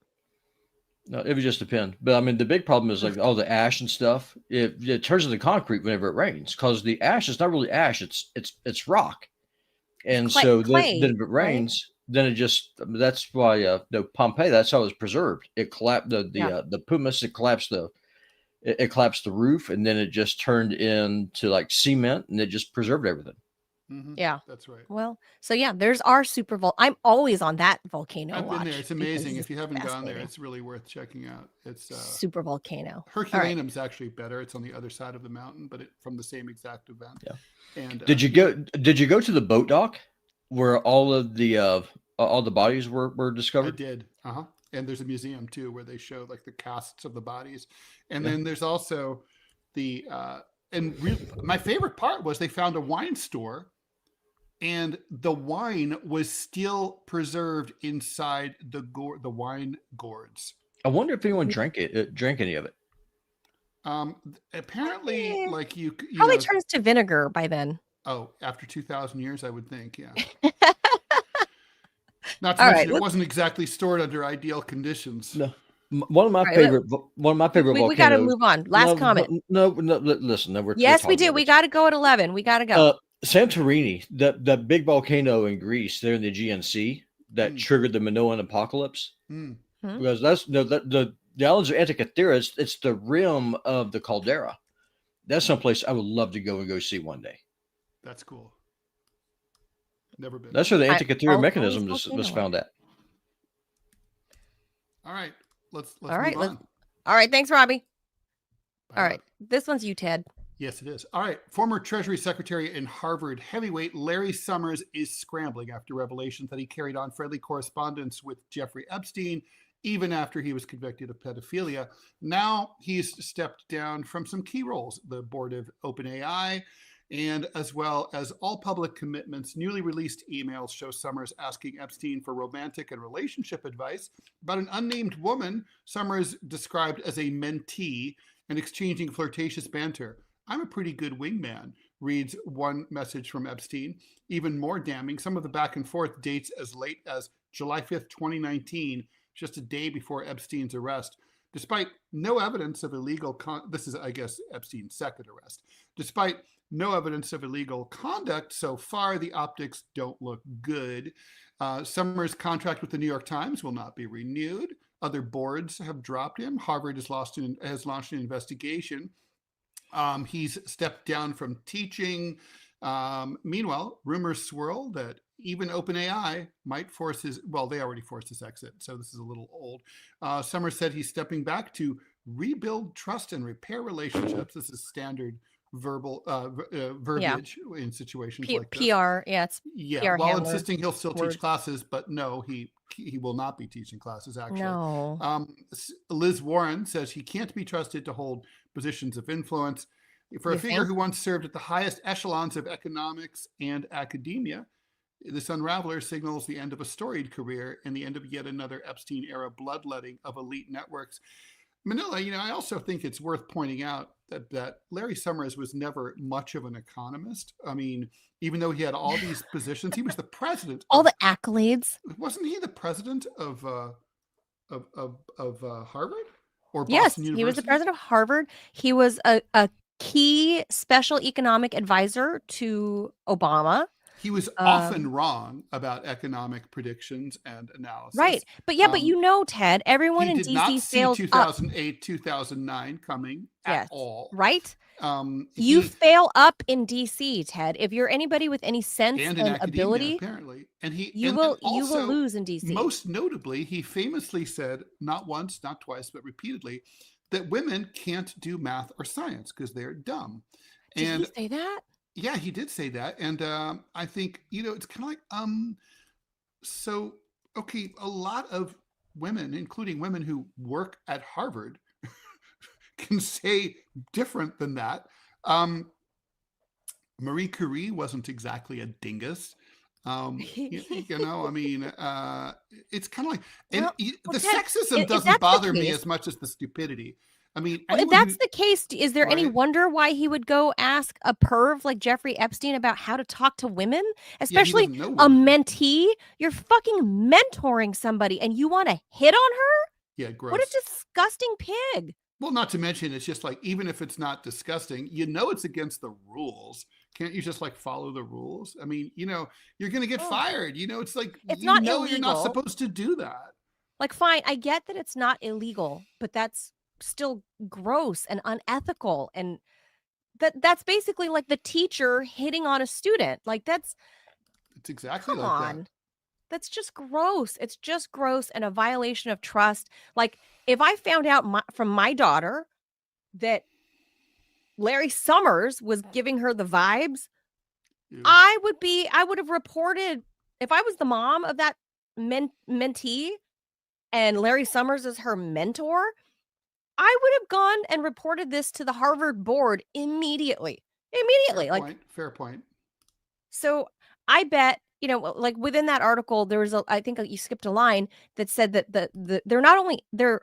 No, it would just depend. But I mean, the big problem is like all the ash and stuff. It turns into concrete whenever it rains because the ash is not really ash. It's rock. And so then if it rains, then it just, that's why Pompeii, that's how it was preserved. It collapsed the pumice, it collapsed it collapsed the roof and then it just turned into like cement and it just preserved everything. Mm-hmm. Yeah, that's right. Well, so yeah, there's our I'm always on that volcano. I've been there. It's amazing. If you haven't gone there, it's really worth checking out. It's super volcano. Herculaneum's actually better. It's on the other side of the mountain, but from the same exact event. Yeah. And did you go to the boat dock where all the bodies were discovered? I did. And there's a museum too where they show like the casts of the bodies. And then there's also my favorite part was they found a wine store and the wine was still preserved inside the wine gourds. I wonder if anyone drank any of it. Apparently like you probably turns to vinegar by then. Oh, after 2,000 years, I would think. Yeah. Not to mention, it wasn't exactly stored under ideal conditions. No. One of my favorite volcanoes. We got to move on. Last comment. No, listen. Yes, we do. We got to go at 11. We got to go. Santorini, that big volcano in Greece, there in the Aegean Sea, that triggered the Minoan apocalypse. Because that's the islands of Antikythera. It's the rim of the caldera. That's someplace I would love to go see one day. That's cool. Never been. That's where the Antikythera mechanism was found at. All right. Let's move on. All right. Thanks, Robbie. All right. This one's you, Ted. Yes, it is. All right. Former Treasury Secretary and Harvard heavyweight Larry Summers is scrambling after revelations that he carried on friendly correspondence with Jeffrey Epstein, even after he was convicted of pedophilia. Now he's stepped down from some key roles, the board of OpenAI, and as well as all public commitments. Newly released emails show Summers asking Epstein for romantic and relationship advice about an unnamed woman Summers described as a mentee and exchanging flirtatious banter. "I'm a pretty good wingman," reads one message from Epstein. Even more damning, some of the back and forth dates as late as July 5th, 2019, just a day before Epstein's arrest. Despite no evidence of illegal this is, I guess, Epstein's second arrest. Despite no evidence of illegal conduct so far, the optics don't look good. Summers' contract with the New York Times will not be renewed. Other boards have dropped him. Harvard has launched an investigation. He's stepped down from teaching. Meanwhile, rumors swirl that even OpenAI might force they already forced his exit, so this is a little old. Summers said he's stepping back to rebuild trust and repair relationships. This is standard verbal verbiage in situations like this. PR, it's PR while handler insisting he'll still words. teach classes, but no, he will not be teaching classes, actually. No. Liz Warren says he can't be trusted to hold positions of influence. For a figure who once served at the highest echelons of economics and academia, this unraveler signals the end of a storied career and the end of yet another Epstein-era bloodletting of elite networks. Manila, I also think it's worth pointing out that Larry Summers was never much of an economist. I mean, even though he had all these positions, he was the president. All the accolades. Wasn't he the president of Harvard or Boston University? He was the president of Harvard. He was a key special economic advisor to Obama. He was often wrong about economic predictions and analysis. Right. But Ted, everyone in DC failed 2008, 2009 coming at all. Right? You fail up in DC, Ted. If you're anybody with any sense and ability, apparently. And you will lose in DC. Most notably, he famously said, not once, not twice, but repeatedly, that women can't do math or science because they're dumb. Did he say that? Yeah, he did say that. And I think, it's kind of like, a lot of women, including women who work at Harvard, can say different than that. Marie Curie wasn't exactly a dingus. It's kind of like, the sexism doesn't bother me as much as the stupidity. I mean, if that's the case, is there any wonder why he would go ask a perv like Jeffrey Epstein about how to talk to women, especially a mentee? You're fucking mentoring somebody and you want to hit on her? Yeah, gross. What a disgusting pig. Well, not to mention, it's just like, even if it's not disgusting, it's against the rules. Can't you just follow the rules? I mean, you're going to get fired. It's like, it's not illegal. You're not supposed to do that. Like, fine, I get that it's not illegal, but that's still gross and unethical, and that's basically like the teacher hitting on a student. Like, it's exactly like that. That's just gross. It's just gross and a violation of trust. Like, if I found out from my daughter that Larry Summers was giving her the vibes, I would have reported. If I was the mom of that mentee and Larry Summers is her mentor, I would have gone and reported this to the Harvard board immediately. Fair point. So I bet, within that article, there was I think you skipped a line that said that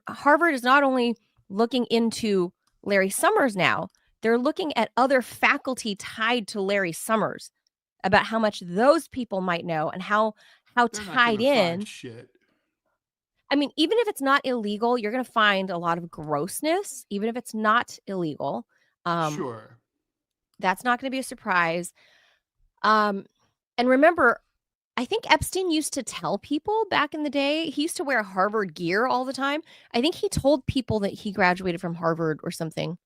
Harvard is not only looking into Larry Summers now, they're looking at other faculty tied to Larry Summers about how much those people might know and how tied in. Shit. I mean, even if it's not illegal, you're going to find a lot of grossness, even if it's not illegal. Sure. That's not going to be a surprise. And remember, I think Epstein used to tell people back in the day, he used to wear Harvard gear all the time. I think he told people that he graduated from Harvard or something.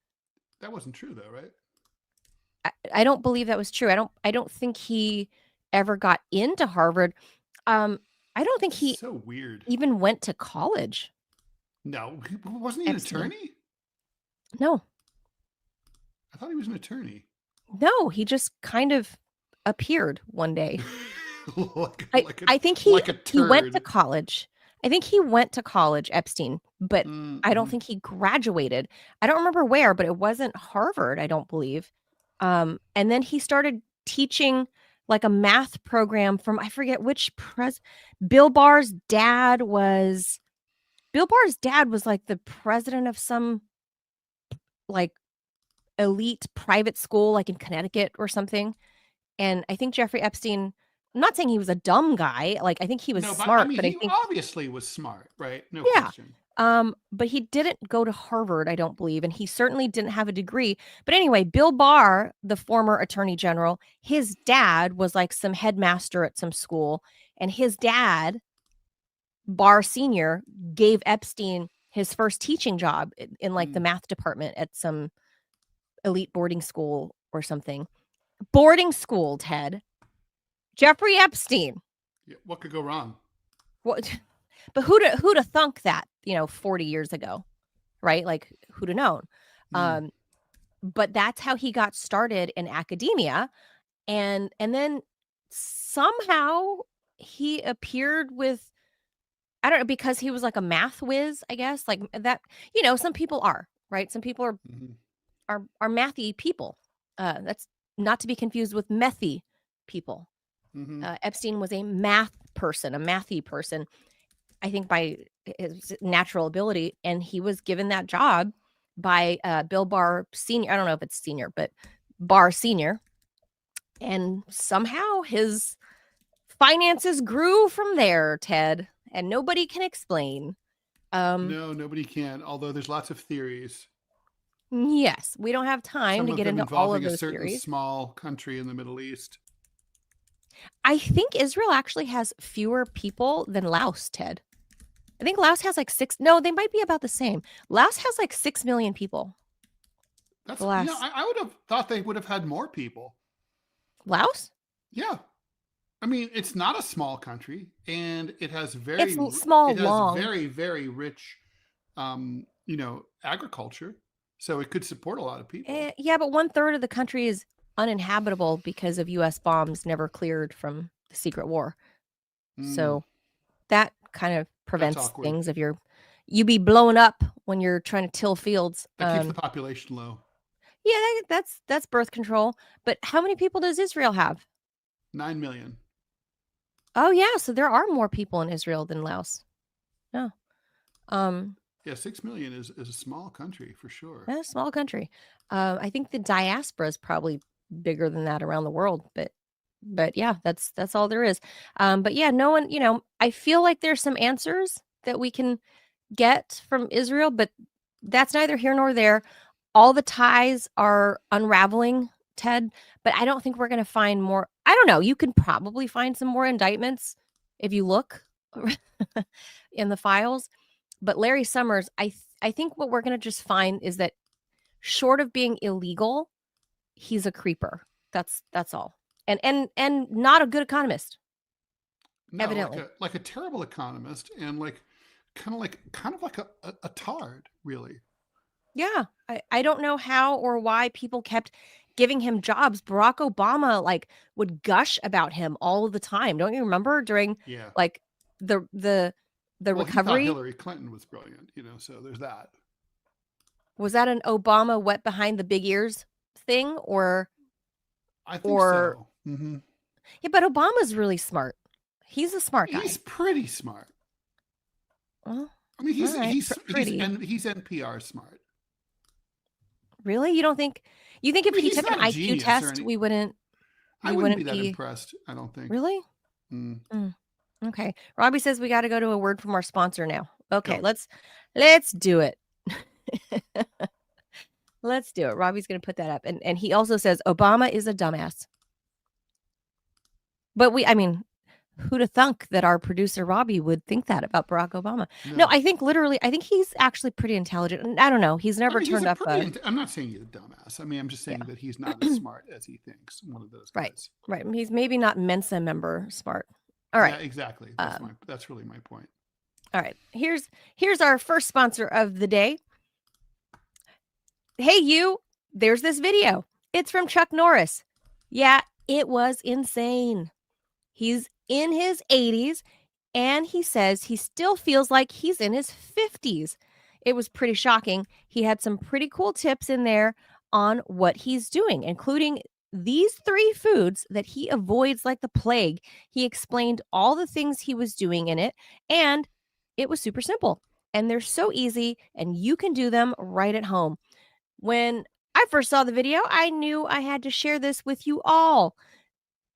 That wasn't true though, right? I don't believe that was true. I don't think he ever got into Harvard. I don't think he so weird even went to college. No, wasn't he an attorney? No. I thought he was an attorney. No, he just kind of appeared one day. I think he went to college. I think he went to college, Epstein, but I don't think he graduated. I don't remember where, but it wasn't Harvard, I don't believe. And then he started teaching like a math program from, I forget which Bill Barr's dad was like the president of some like elite private school, like in Connecticut or something. And I think Jeffrey Epstein, I'm not saying he was a dumb guy. Like, I think he was smart, but I think he obviously was smart, right? No question. But he didn't go to Harvard, I don't believe, and he certainly didn't have a degree. But anyway, Bill Barr, the former attorney general, his dad was like some headmaster at some school, and his dad, Barr Sr., gave Epstein his first teaching job in like the math department at some elite boarding school or something. Boarding school, Ted. Jeffrey Epstein. Yeah, what could go wrong? What? But who'd have thunk that, 40 years ago, right? Like, who'd have known? But that's how he got started in academia. And then somehow he appeared with, I don't know, because he was like a math whiz, I guess, like that, some people are, right? Some people are mathy people. That's not to be confused with methy people. Epstein was a math person, a mathy person, I think by his natural ability. And he was given that job by Bill Barr Sr. I don't know if it's senior, but Barr Sr. And somehow his finances grew from there, Ted, and nobody can explain. No, nobody can, although there's lots of theories. Yes, we don't have time to get into all of those theories. A certain theories. Small country in the Middle East. I think Israel actually has fewer people than Laos, Ted. I think Laos has like 6. No, they might be about the same. Laos has like 6 million people. That's, I would have thought they would have had more people. Laos? Yeah. I mean, it's not a small country, and it has very very, very rich, agriculture. So it could support a lot of people. Yeah, but 1/3 of the country is uninhabitable because of U.S. bombs never cleared from the secret war. So that kind of prevents things if you be blown up when you're trying to till fields. That keeps the population low. Yeah, that's birth control. But how many people does Israel have? 9 million. Oh yeah, so there are more people in Israel than Laos. No. Yeah, 6 million is a small country for sure. Yeah, a small country. I think the diaspora is probably bigger than that around the world, but yeah, that's all there is. But yeah, no one, I feel like there's some answers that we can get from Israel, but that's neither here nor there. All the ties are unraveling, Ted, but I don't think we're going to find more. I don't know. You can probably find some more indictments if you look in the files. But Larry Summers, I think what we're going to just find is that short of being illegal, he's a creeper. That's all. And not a good economist. No, evidently. Like a terrible economist, and kind of like a tard, really. Yeah. I don't know how or why people kept giving him jobs. Barack Obama would gush about him all of the time. Don't you remember during the recovery? He thought Hillary Clinton was brilliant, so there's that. Was that an Obama wet behind the big ears thing, or? I think so. Yeah, but Obama's really smart. He's a smart guy. He's pretty smart. Well, I mean, he's NPR smart. Really? You don't think? You think if he took an IQ test, we wouldn't? I wouldn't be that impressed. I don't think. Really? Okay. Robbie says we got to go to a word from our sponsor now. Okay, let's do it. Let's do it. Robbie's going to put that up, and he also says Obama is a dumbass. But who'd have thunk that our producer Robbie would think that about Barack Obama? No, I think he's actually pretty intelligent. I don't know. He's never turned up. I'm not saying he's a dumbass. I'm just saying that he's not as smart as he thinks. One of those guys. Right. He's maybe not Mensa member smart. All right. Yeah, exactly. That's really my point. All right. Here's our first sponsor of the day. Hey, you. There's this video. It's from Chuck Norris. Yeah, it was insane. He's in his 80s, and he says he still feels like he's in his 50s. It was pretty shocking. He had some pretty cool tips in there on what he's doing, including these 3 foods that he avoids like the plague. He explained all the things he was doing in it, and it was super simple. And they're so easy, and you can do them right at home. When I first saw the video, I knew I had to share this with you all,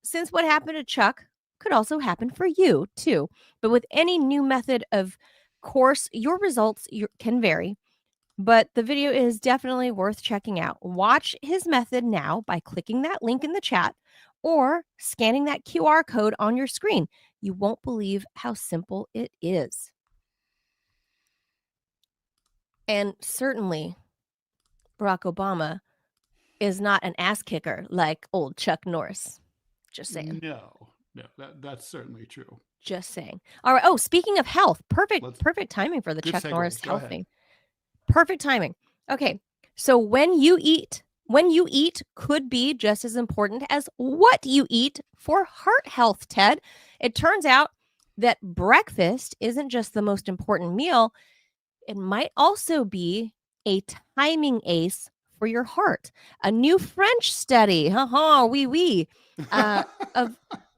since what happened to Chuck could also happen for you too. But with any new method, of course, your results can vary. But the video is definitely worth checking out. Watch his method now by clicking that link in the chat or scanning that QR code on your screen. You won't believe how simple it is. And certainly, Barack Obama is not an ass kicker like old Chuck Norris. Just saying. No, that's certainly true. Just saying. All right. Oh, speaking of health, perfect timing for the Chuck Norris health thing. Perfect timing. Okay. So when you eat could be just as important as what you eat for heart health, Ted. It turns out that breakfast isn't just the most important meal. It might also be a timing ace for your heart. A new French study,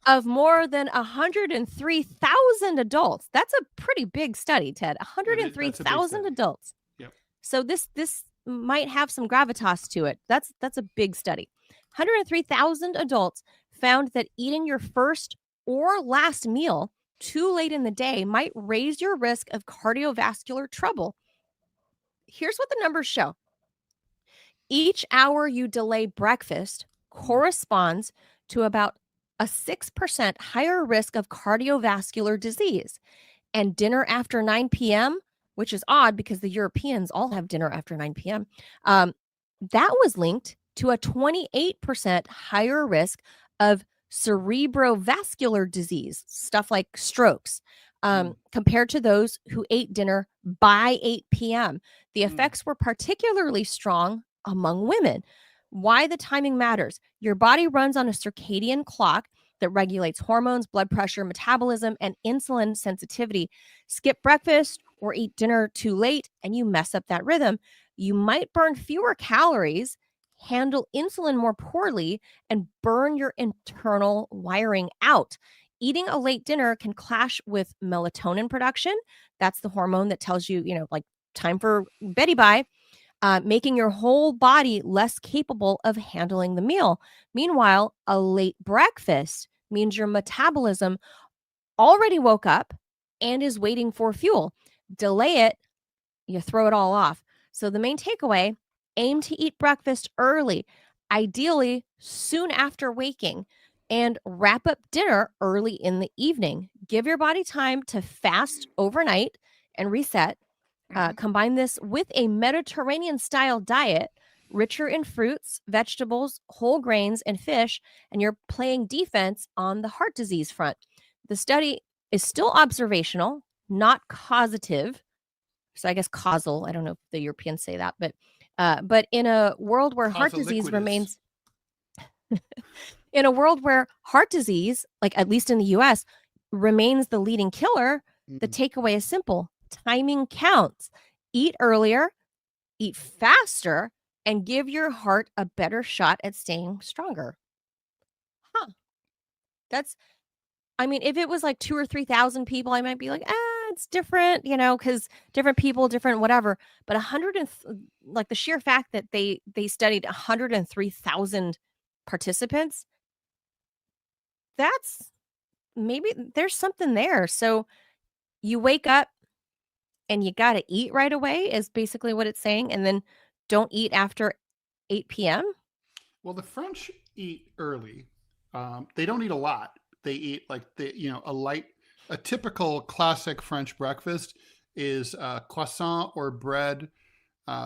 of more than 103,000 adults. That's a pretty big study, Ted. 103,000 adults. Yep. So this might have some gravitas to it. That's a big study. 103,000 adults found that eating your first or last meal too late in the day might raise your risk of cardiovascular trouble. Here's what the numbers show. Each hour you delay breakfast corresponds to about a 6% higher risk of cardiovascular disease. And dinner after 9 p.m., which is odd because the Europeans all have dinner after 9 p.m., that was linked to a 28% higher risk of cerebrovascular disease, stuff like strokes, compared to those who ate dinner by 8 p.m. The effects were particularly strong among women. Why the timing matters. Your body runs on a circadian clock that regulates hormones, blood pressure, metabolism, and insulin sensitivity. Skip breakfast or eat dinner too late, and you mess up that rhythm. You might burn fewer calories, handle insulin more poorly, and burn your internal wiring out. Eating a late dinner can clash with melatonin production. That's the hormone that tells you, like time for beddy bye, making your whole body less capable of handling the meal. Meanwhile, a late breakfast means your metabolism already woke up and is waiting for fuel. Delay it, you throw it all off. So the main takeaway, aim to eat breakfast early, ideally soon after waking, and wrap up dinner early in the evening. Give your body time to fast overnight and reset. Combine this with a Mediterranean-style diet, richer in fruits, vegetables, whole grains, and fish, and you're playing defense on the heart disease front. The study is still observational, not causative. So I guess causal. I don't know if the Europeans say that, but in a world where heart disease remains, in a world where heart disease, like at least in the U.S., remains the leading killer, the takeaway is simple. Timing counts. Eat earlier, eat faster, and give your heart a better shot at staying stronger. If it was like 2,000 or 3,000 people, I might be like, it's different, because different people, different whatever. But the sheer fact that they studied 103,000 participants, that's maybe there's something there. So you wake up and you got to eat right away is basically what it's saying. And then don't eat after 8 p.m. Well, the French eat early. They don't eat a lot. They eat a typical classic French breakfast is croissant or bread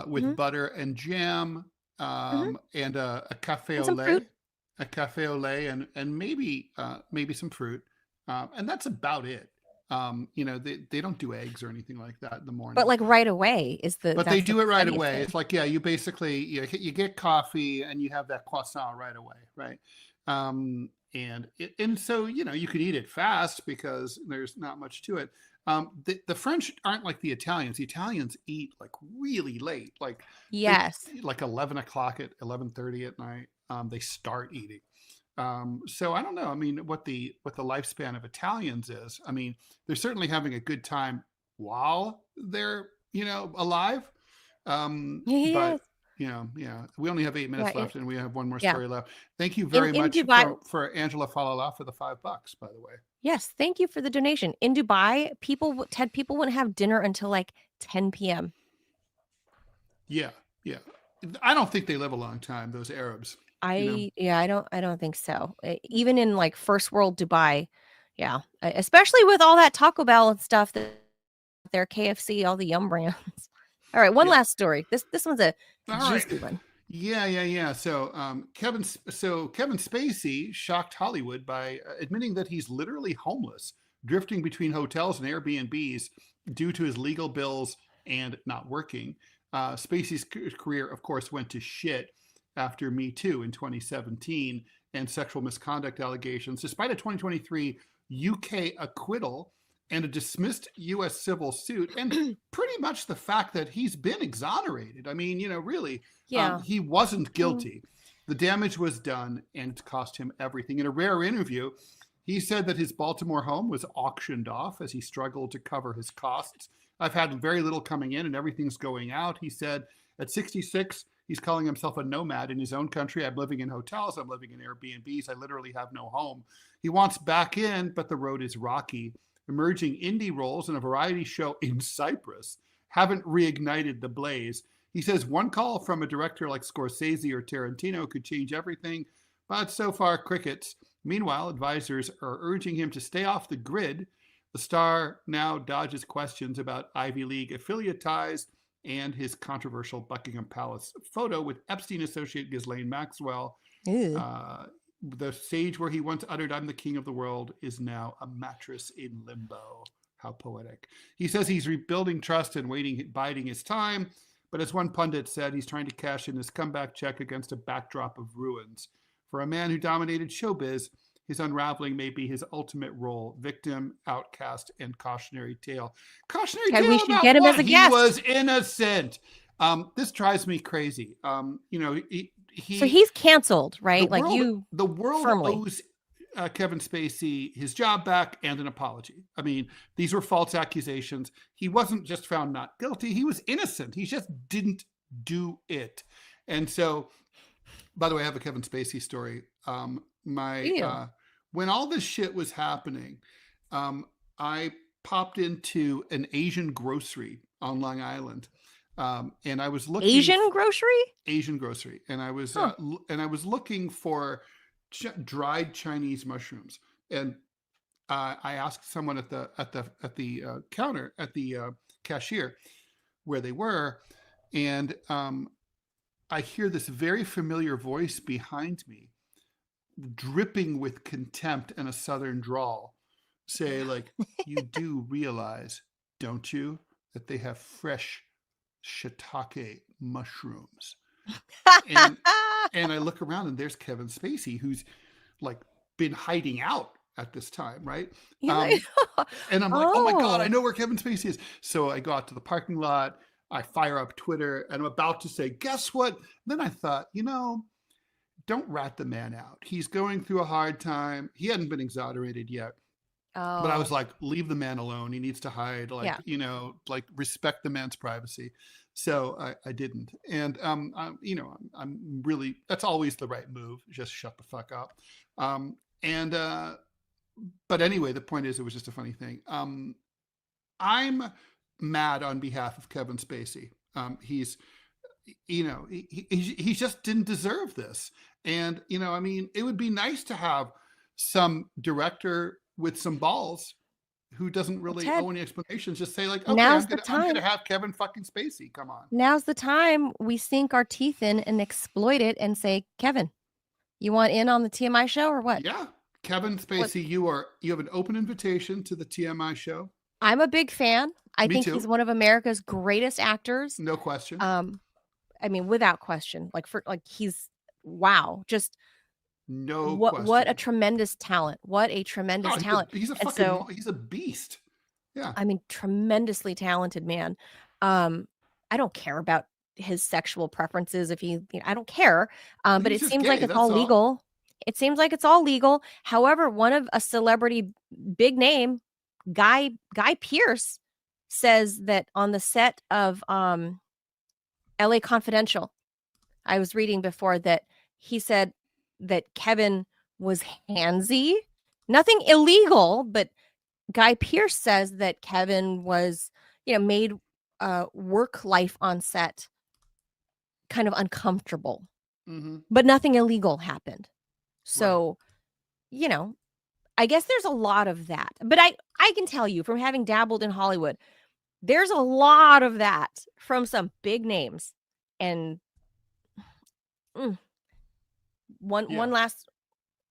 with butter and jam, and a café au lait, and maybe some fruit, and that's about it. They don't do eggs or anything like that in the morning. But like right away is the. But they do it right away. It's like, you basically you get coffee and you have that croissant right away, right? And so you could eat it fast because there's not much to it. The French aren't like the Italians. The Italians eat like really late, like 11 o'clock at 11:30 at night. They start eating. So I don't know. I mean, what the lifespan of Italians is. I mean, they're certainly having a good time while they're alive. But we only have 8 minutes left, and we have one more story left. Thank you very much for Angela Falala for the $5, by the way. Yes, thank you for the donation. In Dubai, people wouldn't have dinner until like 10 p.m. Yeah. I don't think they live a long time, those Arabs. I don't think so. Even in like first world Dubai, especially with all that Taco Bell and stuff, their KFC, all the Yum brands. All right, one last story. This one's a juicy one. Yeah. So Kevin Spacey shocked Hollywood by admitting that he's literally homeless, drifting between hotels and Airbnbs due to his legal bills and not working. Spacey's career, of course, went to shit after Me Too in 2017 and sexual misconduct allegations, despite a 2023 UK acquittal and a dismissed U.S. civil suit, and pretty much the fact that he's been exonerated. I mean, really, he wasn't guilty. The damage was done, and it's cost him everything. In a rare interview, he said that his Baltimore home was auctioned off as he struggled to cover his costs. I've had very little coming in and everything's going out. He said at 66, he's calling himself a nomad in his own country. I'm living in hotels. I'm living in Airbnbs. I literally have no home. He wants back in, but the road is rocky. Emerging indie roles in a variety show in Cyprus haven't reignited the blaze. He says one call from a director like Scorsese or Tarantino could change everything, but so far crickets. Meanwhile, advisors are urging him to stay off the grid. The star now dodges questions about Ivy League affiliate ties and his controversial Buckingham Palace photo with Epstein associate Ghislaine Maxwell. The stage where he once uttered, "I'm the king of the world," is now a mattress in limbo. How poetic. He says he's rebuilding trust and biding his time. But as one pundit said, he's trying to cash in his comeback check against a backdrop of ruins. For a man who dominated showbiz, his unraveling may be his ultimate role: victim, outcast, and cautionary tale. Cautionary tale we should get him as a guest. He was innocent. This drives me crazy. So he's canceled, right? The world firmly owes Kevin Spacey his job back and an apology. I mean, these were false accusations. He wasn't just found not guilty. He was innocent. He just didn't do it. And so, by the way, I have a Kevin Spacey story. When all this shit was happening, I popped into an Asian grocery on Long Island. And I was looking Asian grocery. And I was looking for dried Chinese mushrooms, and I asked someone at the counter at the cashier where they were, and I hear this very familiar voice behind me, dripping with contempt and a southern drawl, say, like, "You do realize, don't you, that they have fresh shiitake mushrooms?" And I look around and there's Kevin Spacey, who's like been hiding out at this time, right? And I'm like, oh my God, I know where Kevin Spacey is. So I go out to the parking lot, I fire up Twitter, and I'm about to say, guess what? Then I thought, don't rat the man out. He's going through a hard time. He hadn't been exonerated yet. But I was like, leave the man alone. He needs to hide, respect the man's privacy. So I didn't. And, I'm really, that's always the right move. Just shut the fuck up. But anyway, the point is, it was just a funny thing. I'm mad on behalf of Kevin Spacey. He just didn't deserve this. And, it would be nice to have some director with some balls who doesn't really owe any explanations, just say, like, okay, I'm going to have Kevin fucking Spacey. Come on. Now's the time we sink our teeth in and exploit it and say, Kevin, you want in on the TMI show or what? Yeah. Kevin Spacey, you have an open invitation to the TMI show. I'm a big fan. I think too. He's one of America's greatest actors. No question. Without question. He's wow. Just what a tremendous talent. What a tremendous talent. He's a beast. Yeah. Tremendously talented man. I don't care about his sexual preferences. I don't care. But it seems like it's all legal. It seems like it's all legal. However, one of a celebrity big name, Guy Pearce, says that on the set of LA Confidential, I was reading before that he said that Kevin was handsy. Nothing illegal, but Guy Pearce says that Kevin was, made work life on set kind of uncomfortable. Mm-hmm. But nothing illegal happened. So, right. I guess there's a lot of that. But I can tell you from having dabbled in Hollywood, there's a lot of that from some big names. And one last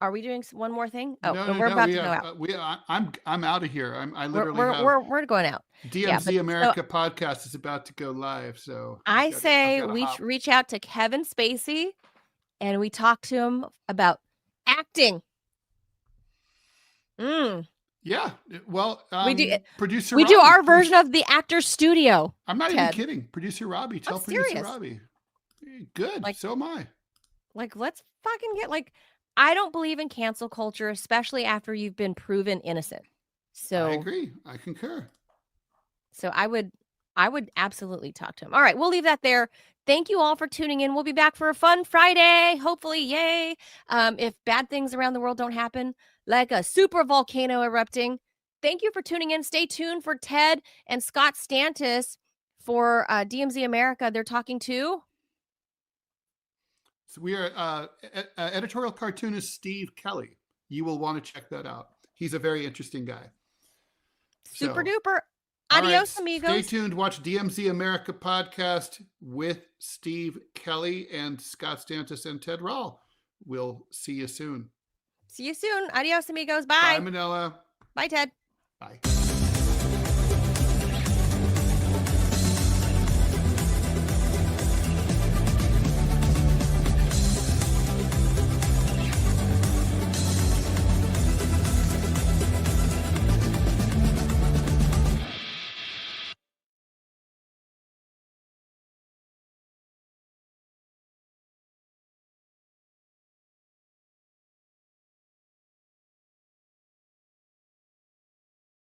Are we doing one more thing? Oh, No, we're about to go out. I'm out of here. I literally we're going out. DMZ America podcast is about to go live. So I say we reach out to Kevin Spacey and we talk to him about acting. Yeah. Well, we do. Producer we Robbie, do our version of the Actor's Studio. I'm not even kidding. Producer Robbie, tell Producer Robbie. Good. So am I. Like, let's fucking get I don't believe in cancel culture, especially after you've been proven innocent. So I agree. I concur. So I would absolutely talk to him. All right, we'll leave that there. Thank you all for tuning in. We'll be back for a fun Friday, hopefully. Yay. If bad things around the world don't happen, like a super volcano erupting. Thank you for tuning in. Stay tuned for Ted and Scott Stantis for DMZ America. They're talking to... So we are editorial cartoonist Steve Kelly. You will want to check that out. He's a very interesting guy. Super duper. Adios, amigos. Stay tuned. Watch DMZ America podcast with Steve Kelly and Scott Stantis and Ted Rall. We'll see you soon. See you soon. Adios, amigos. Bye. Bye, Manila. Bye, Ted. Bye.